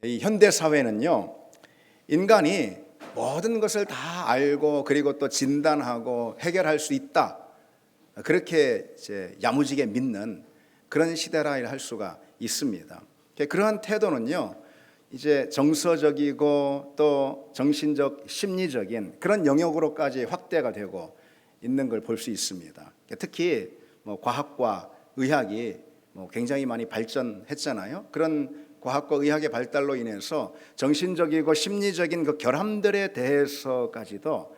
이 현대 사회는요, 인간이 모든 것을 다 알고 그리고 또 진단하고 해결할 수 있다, 그렇게 이제 야무지게 믿는 그런 시대라 할 수가 있습니다. 그러한 태도는요, 이제 정서적이고 또 정신적, 심리적인 그런 영역으로까지 확대가 되고 있는 걸 볼 수 있습니다. 특히 과학과 의학이 굉장히 많이 발전했잖아요. 그런 과학과 의학의 발달로 인해서 정신적이고 심리적인 그 결함들에 대해서까지도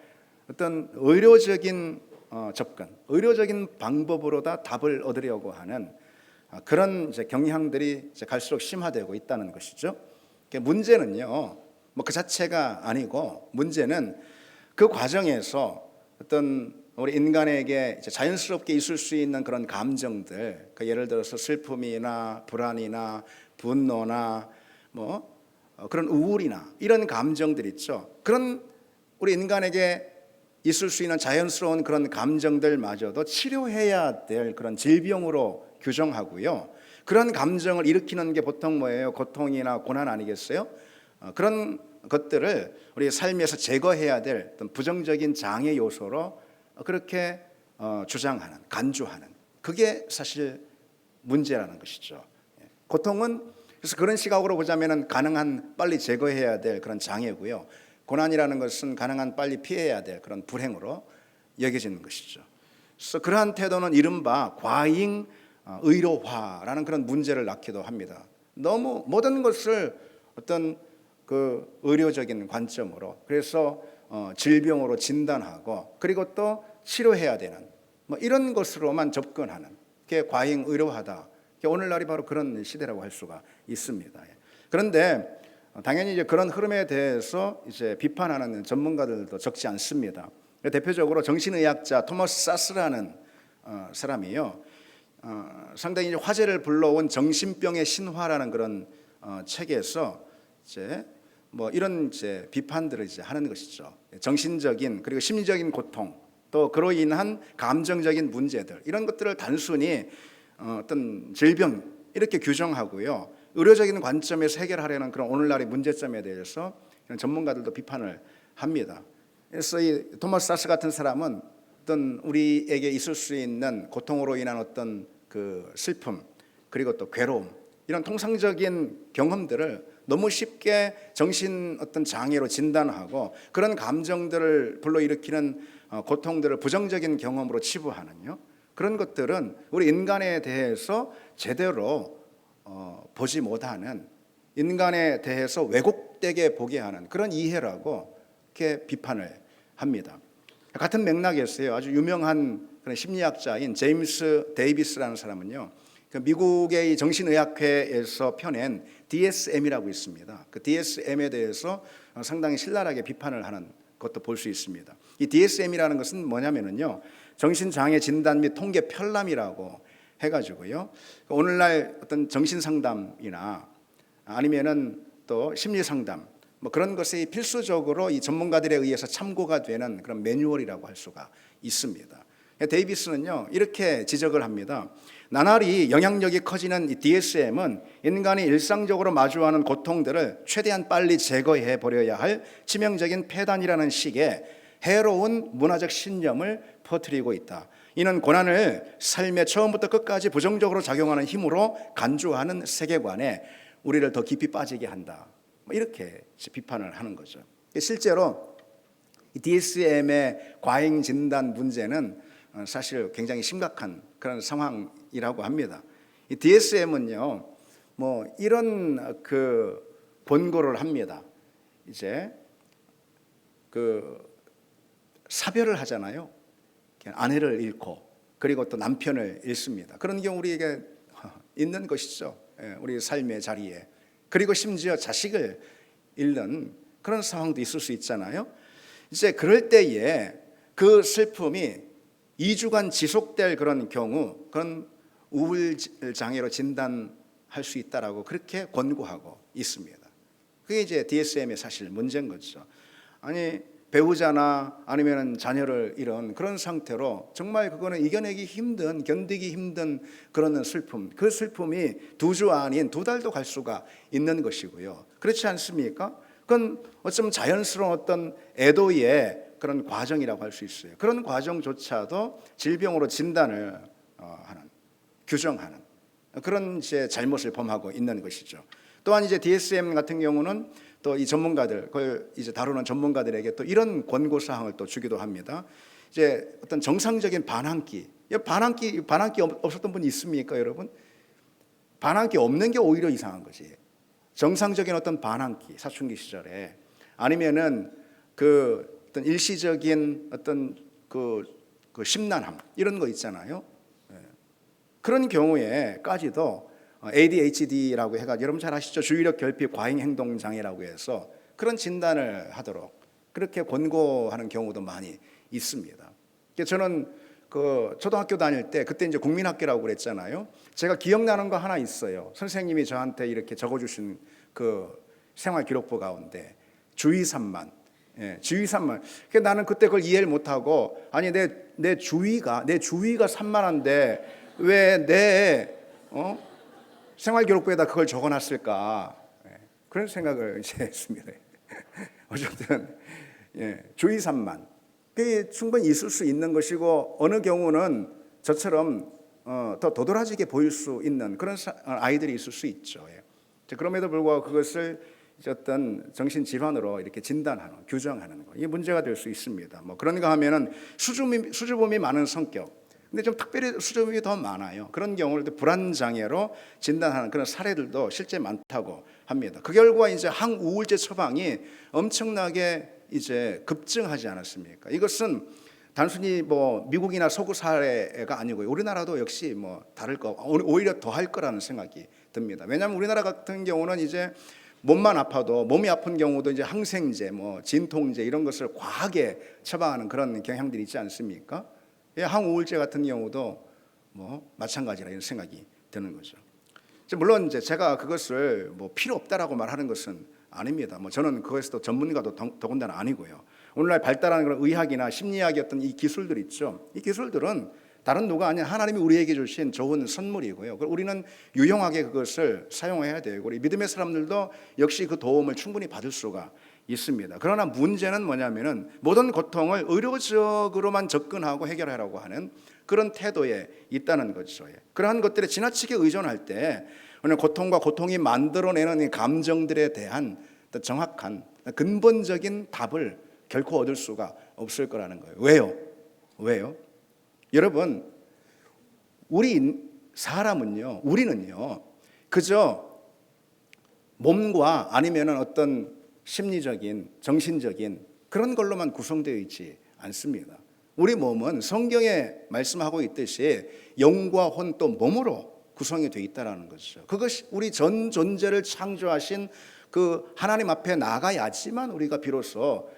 어떤 의료적인 접근, 의료적인 방법으로 다 답을 얻으려고 하는 그런 이제 경향들이 이제 갈수록 심화되고 있다는 것이죠. 문제는요, 그 자체가 아니고, 문제는 그 과정에서 어떤 우리 인간에게 이제 자연스럽게 있을 수 있는 그런 감정들, 예를 들어서 슬픔이나 불안이나 분노나 그런 우울이나 이런 감정들 있죠. 그런 우리 인간에게 있을 수 있는 자연스러운 그런 감정들마저도 치료해야 될 그런 질병으로 규정하고요. 그런 감정을 일으키는 게 보통 뭐예요? 고통이나 고난 아니겠어요? 그런 것들을 우리 삶에서 제거해야 될 어떤 부정적인 장애 요소로 그렇게 주장하는, 간주하는, 그게 사실 문제라는 것이죠. 고통은 그래서 그런 시각으로 보자면 가능한 빨리 제거해야 될 그런 장애고요. 고난이라는 것은 가능한 빨리 피해야 될 그런 불행으로 여겨지는 것이죠. 그래서 그러한 태도는 이른바 과잉 의료화라는 그런 문제를 낳기도 합니다. 너무 모든 것을 어떤 그 의료적인 관점으로, 그래서 질병으로 진단하고 그리고 또 치료해야 되는 이런 것으로만 접근하는 게 과잉 의료화다. 오늘날이 바로 그런 시대라고 할 수가 있습니다. 그런데 당연히 이제 그런 흐름에 대해서 이제 비판하는 전문가들도 적지 않습니다. 대표적으로 정신의학자 토머스 사스라는 사람이요, 상당히 이제 화제를 불러온 정신병의 신화라는 그런 책에서 이제 이런 이제 비판들을 이제 하는 것이죠. 정신적인 그리고 심리적인 고통, 또 그로 인한 감정적인 문제들, 이런 것들을 단순히 어떤 질병 이렇게 규정하고요, 의료적인 관점에서 해결하려는 그런 오늘날의 문제점에 대해서 전문가들도 비판을 합니다. 그래서 이 토마스 사스 같은 사람은 어떤 우리에게 있을 수 있는 고통으로 인한 어떤 그 슬픔 그리고 또 괴로움, 이런 통상적인 경험들을 너무 쉽게 정신 어떤 장애로 진단하고 그런 감정들을 불러일으키는 고통들을 부정적인 경험으로 치부하는요, 그런 것들은 우리 인간에 대해서 제대로 보지 못하는, 인간에 대해서 왜곡되게 보게 하는 그런 이해라고 이렇게 비판을 합니다. 같은 맥락이었어요. 아주 유명한 그런 심리학자인 제임스 데이비스라는 사람은요, 미국의 정신의학회에서 펴낸 DSM이라고 있습니다. 그 DSM에 대해서 상당히 신랄하게 비판을 하는 것도 볼 수 있습니다. 이 DSM이라는 것은 뭐냐면요, 정신장애 진단 및 통계 편람이라고 해가지고요, 오늘날 어떤 정신상담이나 아니면은 또 심리상담 그런 것이 필수적으로 이 전문가들에 의해서 참고가 되는 그런 매뉴얼이라고 할 수가 있습니다. 데이비스는요, 이렇게 지적을 합니다. 나날이 영향력이 커지는 이 DSM은 인간이 일상적으로 마주하는 고통들을 최대한 빨리 제거해 버려야 할 치명적인 폐단이라는 식의 해로운 문화적 신념을 퍼뜨리고 있다. 이는 고난을 삶의 처음부터 끝까지 부정적으로 작용하는 힘으로 간주하는 세계관에 우리를 더 깊이 빠지게 한다. 이렇게 비판을 하는 거죠. 실제로 DSM의 과잉 진단 문제는 사실 굉장히 심각한 그런 상황이라고 합니다. 이 DSM은요, 이런 그 권고를 합니다. 이제 그 사별을 하잖아요. 아내를 잃고 그리고 또 남편을 잃습니다. 그런 경우 우리에게 있는 것이죠. 우리 삶의 자리에. 그리고 심지어 자식을 잃는 그런 상황도 있을 수 있잖아요. 이제 그럴 때에 그 슬픔이 2주간 지속될 그런 경우, 그런 우울장애로 진단할 수 있다라고 그렇게 권고하고 있습니다. 그게 이제 DSM의 사실 문제인 거죠. 아니, 배우자나 아니면 자녀를 잃은 그런 상태로 정말 그거는 이겨내기 힘든, 견디기 힘든 그런 슬픔, 그 슬픔이 2주 아닌 2달도 갈 수가 있는 것이고요. 그렇지 않습니까? 그건 어쩌면 자연스러운 어떤 애도의 그런 과정이라고 할 수 있어요. 그런 과정조차도 질병으로 진단을 하는, 규정하는 그런 이제 잘못을 범하고 있는 것이죠. 또한 이제 DSM 같은 경우는 또 이 전문가들, 그걸 이제 다루는 전문가들에게 또 이런 권고 사항을 또 주기도 합니다. 이제 어떤 정상적인 반항기 없었던 분 있습니까, 여러분? 반항기 없는 게 오히려 이상한 거지. 정상적인 어떤 반항기, 사춘기 시절에 아니면은 그 어떤 일시적인 어떤 그 심란함 이런 거 있잖아요. 그런 경우에까지도 ADHD라고 해가지고 여러분 잘 아시죠? 주의력 결핍 과잉 행동 장애라고 해서 그런 진단을 하도록 그렇게 권고하는 경우도 많이 있습니다. 저는 그 초등학교 다닐 때 그때 이제 국민학교라고 그랬잖아요. 제가 기억나는 거 하나 있어요. 선생님이 저한테 이렇게 적어주신 그 생활 기록부 가운데 주의 산만, 주의 산만. 나는 그때 그걸 이해를 못하고 아니 내 주의가 산만한데 왜 내 생활 기록부에다 그걸 적어놨을까? 그런 생각을 이제 했습니다. 어쨌든 주의 산만 그게 충분히 있을 수 있는 것이고 어느 경우는 저처럼 더 도드라지게 보일 수 있는 그런 아이들이 있을 수 있죠. 그럼에도 불구하고 그것을 어떤 정신 질환으로 이렇게 진단하는, 규정하는 거 이게 문제가 될 수 있습니다. 뭐 그런가 하면은 수줍음이 많은 성격. 근데 좀 특별히 수줍음이 더 많아요. 그런 경우를 불안 장애로 진단하는 그런 사례들도 실제 많다고 합니다. 그 결과 이제 항우울제 처방이 엄청나게 이제 급증하지 않았습니까? 이것은 단순히 뭐 미국이나 서구 사례가 아니고요. 우리나라도 역시 뭐 다를 거 오히려 더 할 거라는 생각이 듭니다. 왜냐하면 우리나라 같은 경우는 이제 몸만 아파도 몸이 아픈 경우도 이제 항생제, 뭐 진통제 이런 것을 과하게 처방하는 그런 경향들이 있지 않습니까? 항우울제 같은 경우도 뭐 마찬가지라 이런 생각이 드는 거죠. 물론 이제 제가 그것을 뭐 필요 없다라고 말하는 것은 아닙니다. 뭐 저는 그것에도 전문가도 더군다나 아니고요. 오늘날 발달하는 그런 의학이나 심리학의 어떤 이 기술들 있죠. 이 기술들은 다른 누가 아닌 하나님이 우리에게 주신 좋은 선물이고요. 우리는 유용하게 그것을 사용해야 되고 우리 믿음의 사람들도 역시 그 도움을 충분히 받을 수가 있습니다. 그러나 문제는 뭐냐면은 모든 고통을 의료적으로만 접근하고 해결하라고 하는 그런 태도에 있다는 거죠. 그러한 것들에 지나치게 의존할 때 오늘 고통과 고통이 만들어내는 이 감정들에 대한 정확한 근본적인 답을 결코 얻을 수가 없을 거라는 거예요. 왜요? 여러분, 우리는요, 그저 몸과 아니면은 어떤 심리적인, 정신적인 그런 걸로만 구성되어 있지 않습니다. 우리 몸은 성경에 말씀하고 있듯이 영과 혼 또 몸으로 구성이 되어 있다는 것이죠. 그것이 우리 전 존재를 창조하신 그 하나님 앞에 나가야지만 우리가 비로소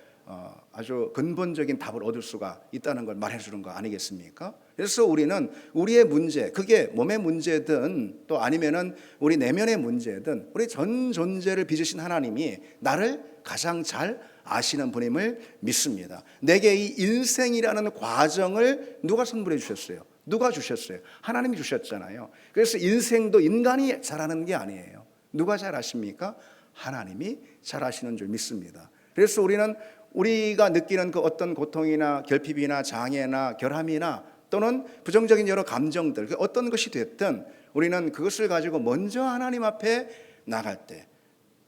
아주 근본적인 답을 얻을 수가 있다는 걸 말해주는 거 아니겠습니까? 그래서 우리는 우리의 문제, 그게 몸의 문제든 또 아니면은 우리 내면의 문제든 우리 전 존재를 빚으신 하나님이 나를 가장 잘 아시는 분임을 믿습니다. 내게 이 인생이라는 과정을 누가 선물해 주셨어요? 누가 주셨어요? 하나님이 주셨잖아요. 그래서 인생도 인간이 잘하는 게 아니에요. 누가 잘 아십니까? 하나님이 잘 아시는 줄 믿습니다. 그래서 우리가 느끼는 그 어떤 고통이나 결핍이나 장애나 결함이나 또는 부정적인 여러 감정들 어떤 것이 됐든 우리는 그것을 가지고 먼저 하나님 앞에 나갈 때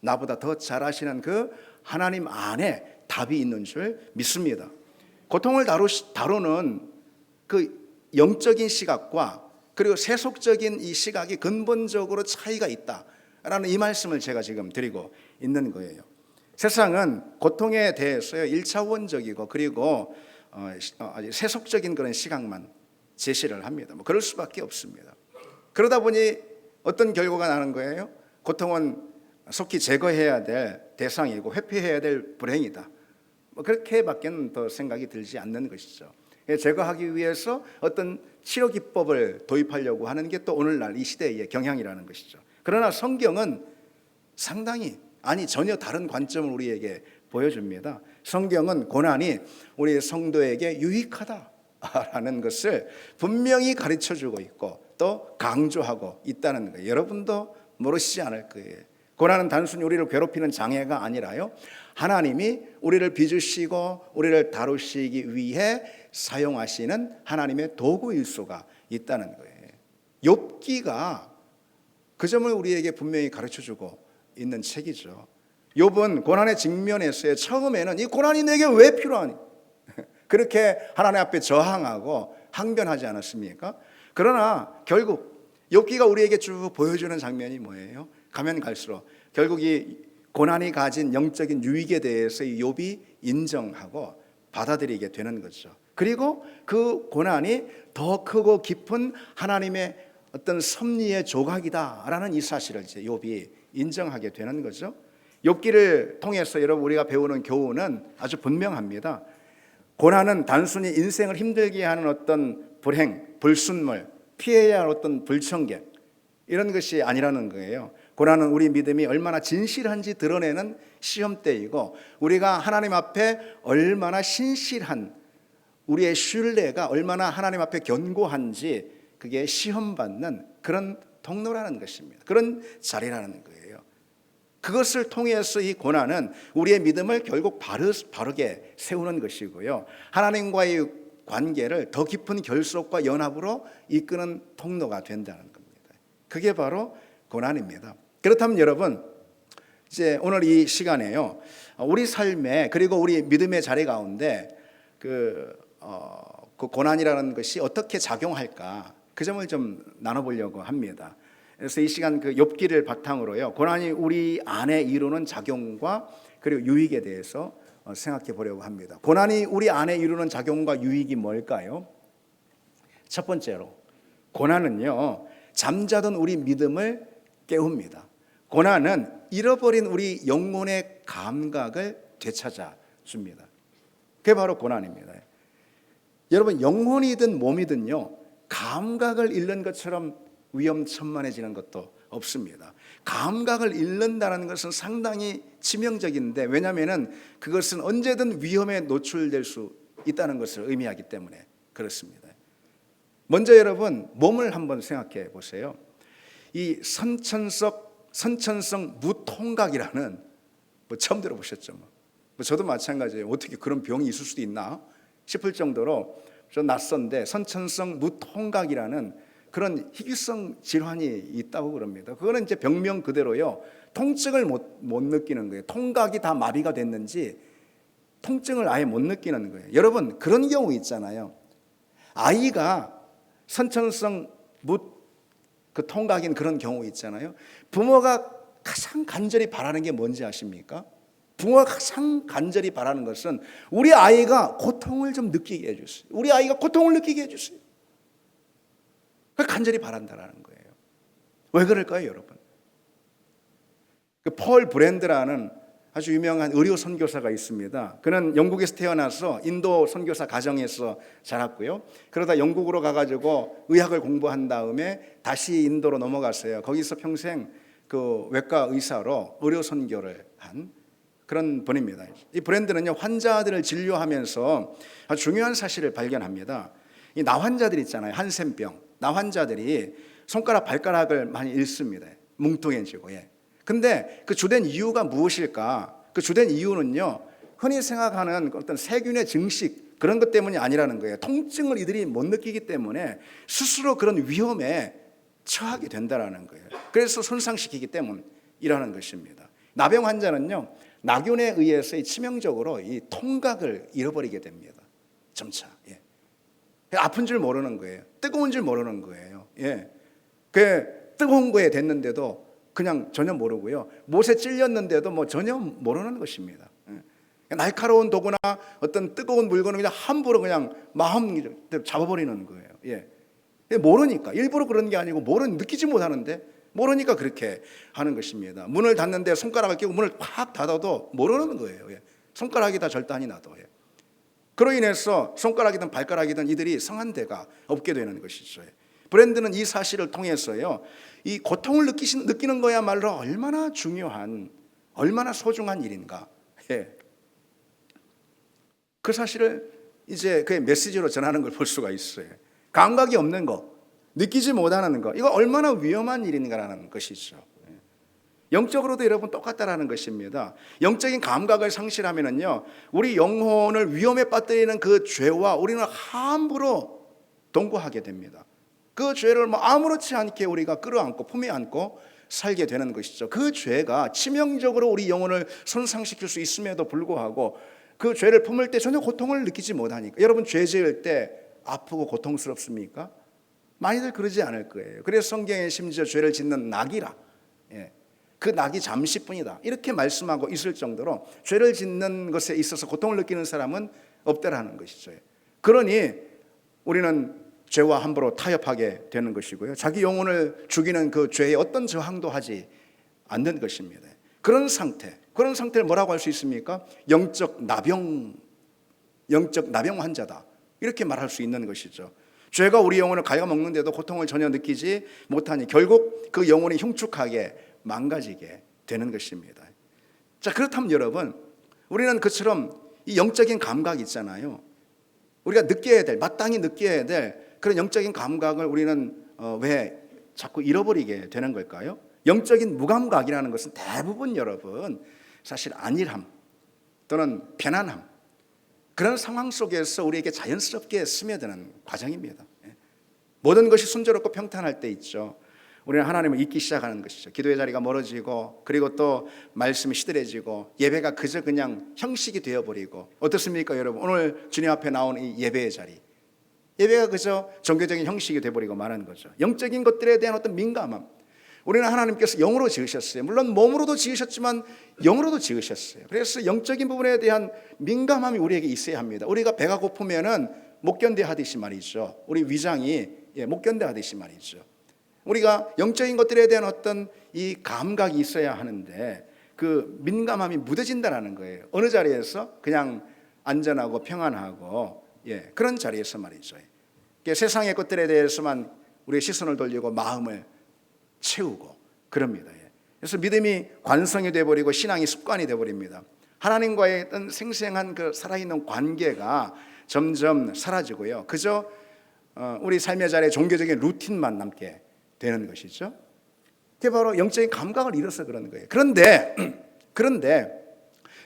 나보다 더 잘 아시는 그 하나님 안에 답이 있는 줄 믿습니다. 고통을 다루는 그 영적인 시각과 그리고 세속적인 이 시각이 근본적으로 차이가 있다라는 이 말씀을 제가 지금 드리고 있는 거예요. 세상은 고통에 대해서요 1차원적이고 그리고 세속적인 그런 시각만 제시를 합니다. 뭐 그럴 수밖에 없습니다. 그러다 보니 어떤 결과가 나는 거예요? 고통은 속히 제거해야 될 대상이고 회피해야 될 불행이다. 뭐 그렇게밖에는 더 생각이 들지 않는 것이죠. 제거하기 위해서 어떤 치료 기법을 도입하려고 하는 게 또 오늘날 이 시대의 경향이라는 것이죠. 그러나 성경은 상당히 전혀 다른 관점을 우리에게 보여줍니다. 성경은 고난이 우리 성도에게 유익하다라는 것을 분명히 가르쳐주고 있고 또 강조하고 있다는 거예요. 여러분도 모르시지 않을 거예요. 고난은 단순히 우리를 괴롭히는 장애가 아니라요, 하나님이 우리를 빚으시고 우리를 다루시기 위해 사용하시는 하나님의 도구일 수가 있다는 거예요. 욥기가 그 점을 우리에게 분명히 가르쳐주고 있는 책이죠. 욥은 고난에 직면했어요. 처음에는 이 고난이 내게 왜 필요하니? 그렇게 하나님 앞에 저항하고 항변하지 않았습니까? 그러나 결국 욥기가 우리에게 쭉 보여주는 장면이 뭐예요? 가면 갈수록 결국 이 고난이 가진 영적인 유익에 대해서 이 욥이 인정하고 받아들이게 되는 거죠. 그리고 그 고난이 더 크고 깊은 하나님의 어떤 섭리의 조각이다라는 이 사실을 이제 욥이 인정하게 되는 거죠. 욥기를 통해서 여러분 우리가 배우는 교훈은 아주 분명합니다. 고난은 단순히 인생을 힘들게 하는 어떤 불행, 불순물, 피해야 할 어떤 불청객 이런 것이 아니라는 거예요. 고난은 우리 믿음이 얼마나 진실한지 드러내는 시험대이고 우리가 하나님 앞에 얼마나 신실한, 우리의 신뢰가 얼마나 하나님 앞에 견고한지 그게 시험받는 그런 통로라는 것입니다. 그런 자리라는 거예요. 그것을 통해서 이 고난은 우리의 믿음을 결국 바르게 세우는 것이고요, 하나님과의 관계를 더 깊은 결속과 연합으로 이끄는 통로가 된다는 겁니다. 그게 바로 고난입니다. 그렇다면 여러분, 이제 오늘 이 시간에요, 우리 삶에 그리고 우리 믿음의 자리 가운데 그 고난이라는 것이 어떻게 작용할까, 그 점을 좀 나눠보려고 합니다. 그래서 이 시간 그 욥기를 바탕으로요, 고난이 우리 안에 이루는 작용과 그리고 유익에 대해서 생각해 보려고 합니다. 고난이 우리 안에 이루는 작용과 유익이 뭘까요? 첫 번째로 고난은요, 잠자던 우리 믿음을 깨웁니다. 고난은 잃어버린 우리 영혼의 감각을 되찾아 줍니다. 그게 바로 고난입니다. 여러분, 영혼이든 몸이든요, 감각을 잃는 것처럼 위험천만해지는 것도 없습니다. 감각을 잃는다는 것은 상당히 치명적인데, 왜냐하면 그것은 언제든 위험에 노출될 수 있다는 것을 의미하기 때문에 그렇습니다. 먼저 여러분, 몸을 한번 생각해 보세요. 이 선천성 무통각이라는, 처음 들어보셨죠? 저도 마찬가지예요. 어떻게 그런 병이 있을 수도 있나 싶을 정도로 좀 낯선데, 선천성 무통각이라는 그런 희귀성 질환이 있다고 그럽니다. 그거는 이제 병명 그대로요, 통증을 못 느끼는 거예요. 통각이 다 마비가 됐는지 통증을 아예 못 느끼는 거예요. 여러분, 그런 경우 있잖아요. 아이가 선천성 그 통각인 그런 경우 있잖아요. 부모가 가장 간절히 바라는 게 뭔지 아십니까? 부모가 가장 간절히 바라는 것은 우리 아이가 고통을 좀 느끼게 해주세요. 우리 아이가 고통을 느끼게 해주세요. 간절히 바란다라는 거예요. 왜 그럴까요, 여러분? 그 폴 브랜드라는 아주 유명한 의료 선교사가 있습니다. 그는 영국에서 태어나서 인도 선교사 가정에서 자랐고요. 그러다 영국으로 가가지고 의학을 공부한 다음에 다시 인도로 넘어갔어요. 거기서 평생 그 외과 의사로 의료 선교를 한 그런 분입니다. 이 브랜드는요, 환자들을 진료하면서 아주 중요한 사실을 발견합니다. 이 나환자들 있잖아요, 한센병. 나환자들이 손가락, 발가락을 많이 잃습니다. 뭉뚱해지고. 근데 그 주된 이유가 무엇일까? 그 주된 이유는요, 흔히 생각하는 어떤 세균의 증식 그런 것 때문이 아니라는 거예요. 통증을 이들이 못 느끼기 때문에 스스로 그런 위험에 처하게 된다라는 거예요. 그래서 손상시키기 때문이라는 것입니다. 나병 환자는요, 나균에 의해서 치명적으로 이 통각을 잃어버리게 됩니다. 점차. 아픈 줄 모르는 거예요. 뜨거운 줄 모르는 거예요. 그 뜨거운 거에 됐는데도 그냥 전혀 모르고요. 못에 찔렸는데도 뭐 전혀 모르는 것입니다. 날카로운 도구나 어떤 뜨거운 물건을 그냥 함부로 그냥 마음대로 잡아버리는 거예요. 모르니까. 일부러 그런 게 아니고 느끼지 못하는데 모르니까 그렇게 하는 것입니다. 문을 닫는데 손가락을 끼고 문을 팍 닫아도 모르는 거예요. 손가락이 다 절단이 나도. 그로 인해서 손가락이든 발가락이든 이들이 성한 데가 없게 되는 것이죠. 브랜드는 이 사실을 통해서요, 이 고통을 느끼는 거야말로 얼마나 중요한, 얼마나 소중한 일인가. 그 사실을 이제 그의 메시지로 전하는 걸 볼 수가 있어요. 감각이 없는 거, 느끼지 못하는 거, 이거 얼마나 위험한 일인가라는 것이죠. 영적으로도 여러분 똑같다라는 것입니다. 영적인 감각을 상실하면은요, 우리 영혼을 위험에 빠뜨리는 그 죄와 우리는 함부로 동거하게 됩니다. 그 죄를 아무렇지 않게 우리가 끌어안고 품에 안고 살게 되는 것이죠. 그 죄가 치명적으로 우리 영혼을 손상시킬 수 있음에도 불구하고 그 죄를 품을 때 전혀 고통을 느끼지 못하니까. 여러분, 죄 지을 때 아프고 고통스럽습니까? 많이들 그러지 않을 거예요. 그래서 성경에 심지어 죄를 짓는 낙이라, 그 낙이 잠시뿐이다, 이렇게 말씀하고 있을 정도로 죄를 짓는 것에 있어서 고통을 느끼는 사람은 없다라는 것이죠. 그러니 우리는 죄와 함부로 타협하게 되는 것이고요, 자기 영혼을 죽이는 그 죄에 어떤 저항도 하지 않는 것입니다. 그런 상태를 뭐라고 할 수 있습니까? 영적 나병 환자다, 이렇게 말할 수 있는 것이죠. 죄가 우리 영혼을 갉아먹는데도 고통을 전혀 느끼지 못하니 결국 그 영혼이 흉측하게 망가지게 되는 것입니다. 자, 그렇다면 여러분, 우리는 그처럼 이 영적인 감각이 있잖아요. 우리가 느껴야 될, 마땅히 느껴야 될 그런 영적인 감각을 우리는 왜 자꾸 잃어버리게 되는 걸까요? 영적인 무감각이라는 것은 대부분 여러분 사실 안일함 또는 편안함, 그런 상황 속에서 우리에게 자연스럽게 스며드는 과정입니다. 모든 것이 순조롭고 평탄할 때 있죠, 우리는 하나님을 잊기 시작하는 것이죠. 기도의 자리가 멀어지고, 그리고 또 말씀이 시들해지고, 예배가 그저 그냥 형식이 되어버리고. 어떻습니까 여러분? 오늘 주님 앞에 나온 이 예배의 자리, 예배가 그저 종교적인 형식이 되어버리고 마는 거죠. 영적인 것들에 대한 어떤 민감함, 우리는 하나님께서 영으로 지으셨어요. 물론 몸으로도 지으셨지만 영으로도 지으셨어요. 그래서 영적인 부분에 대한 민감함이 우리에게 있어야 합니다. 우리가 배가 고프면은 못 견뎌 하듯이 말이죠, 우리 위장이 못 견뎌 하듯이 말이죠, 우리가 영적인 것들에 대한 어떤 이 감각이 있어야 하는데 그 민감함이 무뎌진다는 거예요. 어느 자리에서? 그냥 안전하고 평안하고 그런 자리에서 말이죠. 세상의 것들에 대해서만 우리의 시선을 돌리고 마음을 채우고 그럽니다. 그래서 믿음이 관성이 되어버리고 신앙이 습관이 되어버립니다. 하나님과의 어떤 생생한 그 살아있는 관계가 점점 사라지고요, 그저 우리 삶의 자리에 종교적인 루틴만 남게 되는 것이죠. 그게 바로 영적인 감각을 잃어서 그런 거예요. 그런데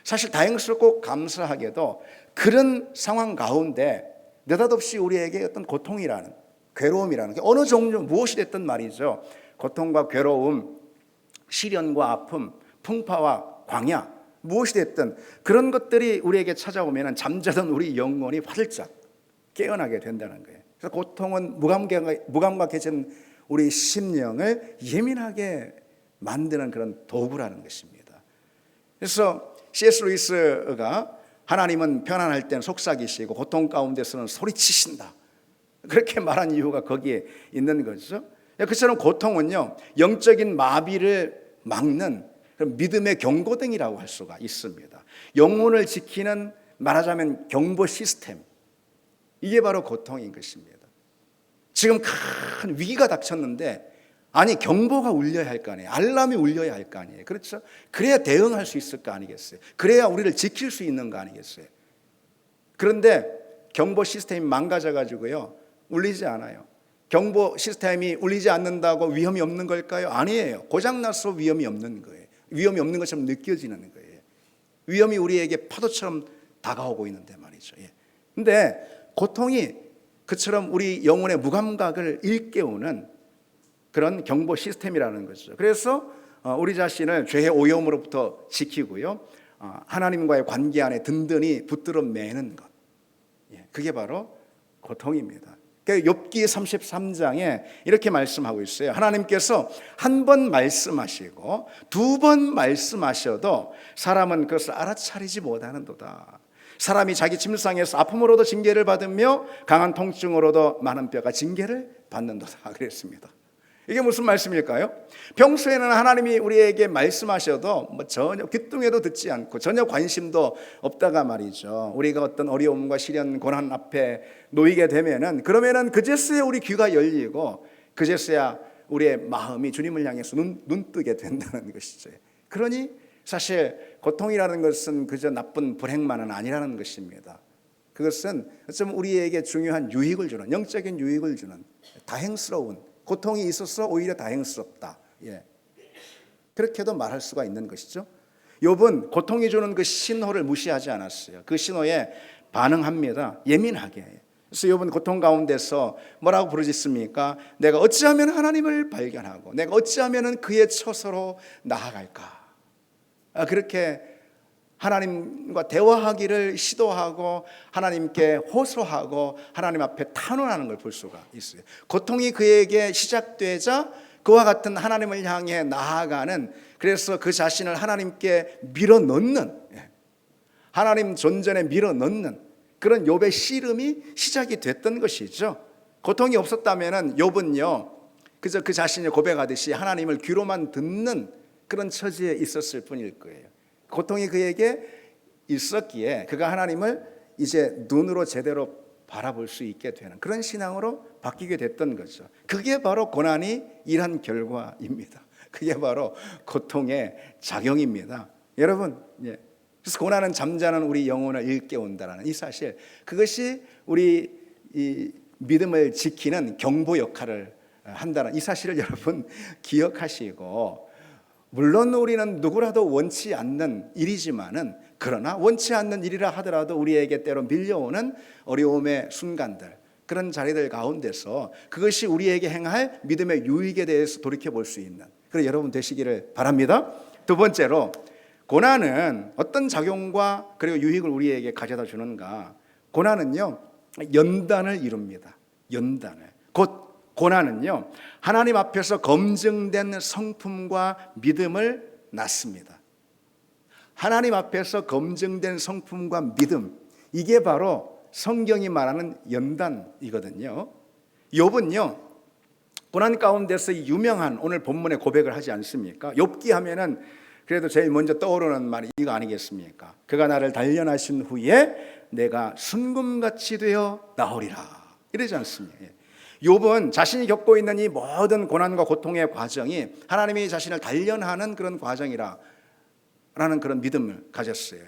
사실 다행스럽고 감사하게도 그런 상황 가운데 느닷없이 우리에게 어떤 고통이라는, 괴로움이라는 게 어느 종류 무엇이 됐든 말이죠, 고통과 괴로움, 시련과 아픔, 풍파와 광야, 무엇이 됐든 그런 것들이 우리에게 찾아오면 잠자던 우리 영혼이 활짝 깨어나게 된다는 거예요. 그래서 고통은 무감각해진 우리 심령을 예민하게 만드는 그런 도구라는 것입니다. 그래서 C.S. 루이스가 하나님은 편안할 때는 속삭이시고 고통 가운데서는 소리치신다, 그렇게 말한 이유가 거기에 있는 거죠. 그처럼 고통은요, 영적인 마비를 막는 믿음의 경고등이라고 할 수가 있습니다. 영혼을 지키는, 말하자면 경보 시스템, 이게 바로 고통인 것입니다. 지금 큰 위기가 닥쳤는데, 아니 경보가 울려야 할 거 아니에요. 알람이 울려야 할 거 아니에요. 그렇죠? 그래야 대응할 수 있을 거 아니겠어요? 그래야 우리를 지킬 수 있는 거 아니겠어요? 그런데 경보 시스템이 망가져가지고요, 울리지 않아요. 경보 시스템이 울리지 않는다고 위험이 없는 걸까요? 아니에요. 고장나서 위험이 없는 거예요. 위험이 없는 것처럼 느껴지는 거예요. 위험이 우리에게 파도처럼 다가오고 있는데 말이죠. 그런데 고통이 그처럼 우리 영혼의 무감각을 일깨우는 그런 경보 시스템이라는 거죠. 그래서 우리 자신을 죄의 오염으로부터 지키고요, 하나님과의 관계 안에 든든히 붙들어 매는 것, 그게 바로 고통입니다. 욥기 33장에 이렇게 말씀하고 있어요. 하나님께서 한 번 말씀하시고 두 번 말씀하셔도 사람은 그것을 알아차리지 못하는도다. 사람이 자기 침상에서 아픔으로도 징계를 받으며 강한 통증으로도 많은 뼈가 징계를 받는도다, 그랬습니다. 이게 무슨 말씀일까요? 평소에는 하나님이 우리에게 말씀하셔도 전혀 귀뚱해도 듣지 않고 전혀 관심도 없다가 말이죠, 우리가 어떤 어려움과 시련, 고난 앞에 놓이게 되면은, 그러면은 그제서야 우리 귀가 열리고 그제서야 우리의 마음이 주님을 향해서 눈뜨게 된다는 것이죠. 그러니 사실 고통이라는 것은 그저 나쁜 불행만은 아니라는 것입니다. 그것은 어쩌면 우리에게 중요한 유익을 주는, 영적인 유익을 주는, 다행스러운, 고통이 있어서 오히려 다행스럽다. 예. 그렇게도 말할 수가 있는 것이죠. 욥은 고통이 주는 그 신호를 무시하지 않았어요. 그 신호에 반응합니다. 예민하게. 그래서 욥은 고통 가운데서 뭐라고 부르짖습니까? 내가 어찌하면 하나님을 발견하고 내가 어찌하면 그의 처소로 나아갈까? 그렇게 하나님과 대화하기를 시도하고 하나님께 호소하고 하나님 앞에 탄원하는 걸 볼 수가 있어요. 고통이 그에게 시작되자 그와 같은 하나님을 향해 나아가는, 그래서 그 자신을 하나님께 밀어넣는, 하나님 존전에 밀어넣는 그런 욥의 씨름이 시작이 됐던 것이죠. 고통이 없었다면 욥은요 그저 그 자신이 고백하듯이 하나님을 귀로만 듣는 그런 처지에 있었을 뿐일 거예요. 고통이 그에게 있었기에 그가 하나님을 이제 눈으로 제대로 바라볼 수 있게 되는 그런 신앙으로 바뀌게 됐던 거죠. 그게 바로 고난이 일한 결과입니다. 그게 바로 고통의 작용입니다. 여러분, 그래서 고난은 잠자는 우리 영혼을 일깨운다라는 이 사실, 그것이 우리 이 믿음을 지키는 경보 역할을 한다는 이 사실을 여러분 기억하시고, 물론 우리는 누구라도 원치 않는 일이지만은, 그러나 원치 않는 일이라 하더라도 우리에게 때로 밀려오는 어려움의 순간들, 그런 자리들 가운데서 그것이 우리에게 행할 믿음의 유익에 대해서 돌이켜 볼 수 있는 그런 여러분 되시기를 바랍니다. 두 번째로, 고난은 어떤 작용과 그리고 유익을 우리에게 가져다 주는가? 고난은요 연단을 이룹니다. 연단을. 곧 고난은요 하나님 앞에서 검증된 성품과 믿음을 낳습니다. 하나님 앞에서 검증된 성품과 믿음, 이게 바로 성경이 말하는 연단이거든요. 욥은요 고난 가운데서 유명한 오늘 본문의 고백을 하지 않습니까? 욥기 하면은 그래도 제일 먼저 떠오르는 말이 이거 아니겠습니까? 그가 나를 단련하신 후에 내가 순금같이 되어 나오리라, 이러지 않습니까? 욥은 자신이 겪고 있는 이 모든 고난과 고통의 과정이 하나님이 자신을 단련하는 그런 과정이라는 그런 믿음을 가졌어요.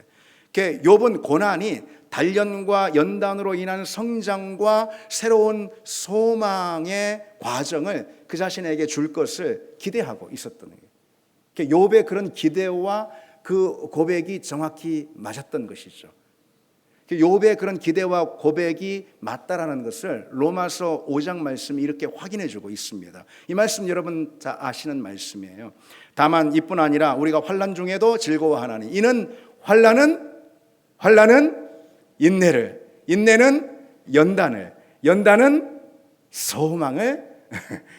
욥은 고난이 단련과 연단으로 인한 성장과 새로운 소망의 과정을 그 자신에게 줄 것을 기대하고 있었던 거예요. 욥의 그런 기대와 그 고백이 정확히 맞았던 것이죠. 욥의 그런 기대와 고백이 맞다라는 것을 로마서 5장 말씀이 이렇게 확인해 주고 있습니다. 이 말씀 여러분 다 아시는 말씀이에요. 다만 이뿐 아니라 우리가 환난 중에도 즐거워하나니 이는 환난은 인내를, 인내는 연단을, 연단은 소망을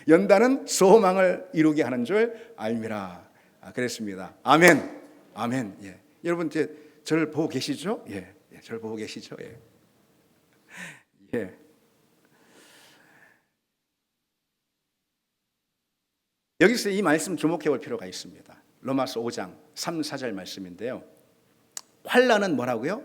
연단은 소망을 이루게 하는 줄 알미라. 그랬습니다. 아멘. 아멘. 예. 여러분 이제 저를 보고 계시죠? 예. 저를 보고 계시죠? 예. 예. 여기서 이 말씀 주목해 볼 필요가 있습니다. 로마서 5장 3, 4절 말씀인데요. 환난은 뭐라고요?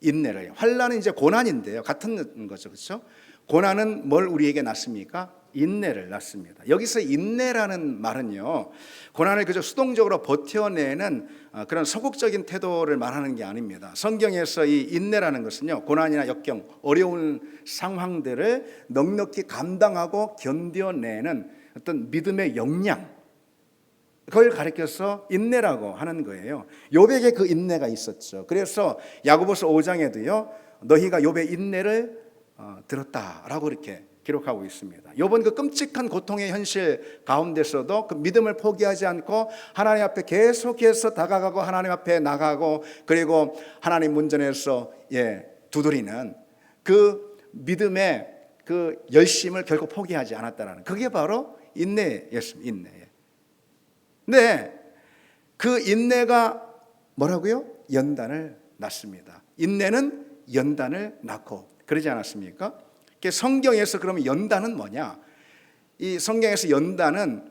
인내를. 환난은 이제 고난인데요. 같은 거죠. 그렇죠? 고난은 뭘 우리에게 낳습니까? 인내를 낳습니다. 여기서 인내라는 말은요, 고난을 그저 수동적으로 버텨내는 그런 소극적인 태도를 말하는 게 아닙니다. 성경에서 이 인내라는 것은요, 고난이나 역경, 어려운 상황들을 넉넉히 감당하고 견뎌내는 어떤 믿음의 역량, 그걸 가리켜서 인내라고 하는 거예요. 욥에게 그 인내가 있었죠. 그래서 야고보서 5장에도요, 너희가 욥의 인내를 들었다라고 이렇게 기록하고 있습니다. 욥은 그 끔찍한 고통의 현실 가운데서도 그 믿음을 포기하지 않고 하나님 앞에 계속해서 다가가고 하나님 앞에 나가고 그리고 하나님 문전에서 두드리는 그 믿음의 그 열심을 결코 포기하지 않았다라는, 그게 바로 인내였습니다. 인내. 네, 그 인내가 뭐라고요? 연단을 낳습니다. 인내는 연단을 낳고, 그러지 않았습니까? 성경에서 그러면 연단은 뭐냐? 이 성경에서 연단은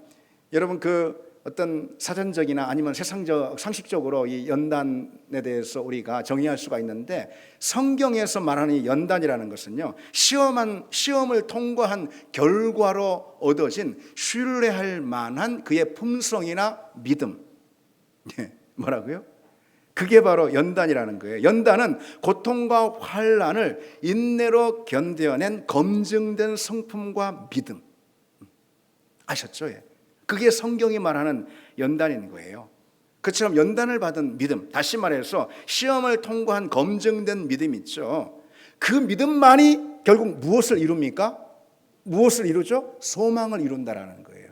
여러분 그 어떤 사전적이나 아니면 세상적 상식적으로 이 연단에 대해서 우리가 정의할 수가 있는데, 성경에서 말하는 이 연단이라는 것은요, 시험을 통과한 결과로 얻어진 신뢰할 만한 그의 품성이나 믿음. 뭐라고요? 그게 바로 연단이라는 거예요. 연단은 고통과 환난을 인내로 견뎌낸 검증된 성품과 믿음. 아셨죠? 예. 그게 성경이 말하는 연단인 거예요. 그처럼 연단을 받은 믿음, 다시 말해서 시험을 통과한 검증된 믿음 있죠. 그 믿음만이 결국 무엇을 이룹니까? 무엇을 이루죠? 소망을 이룬다라는 거예요.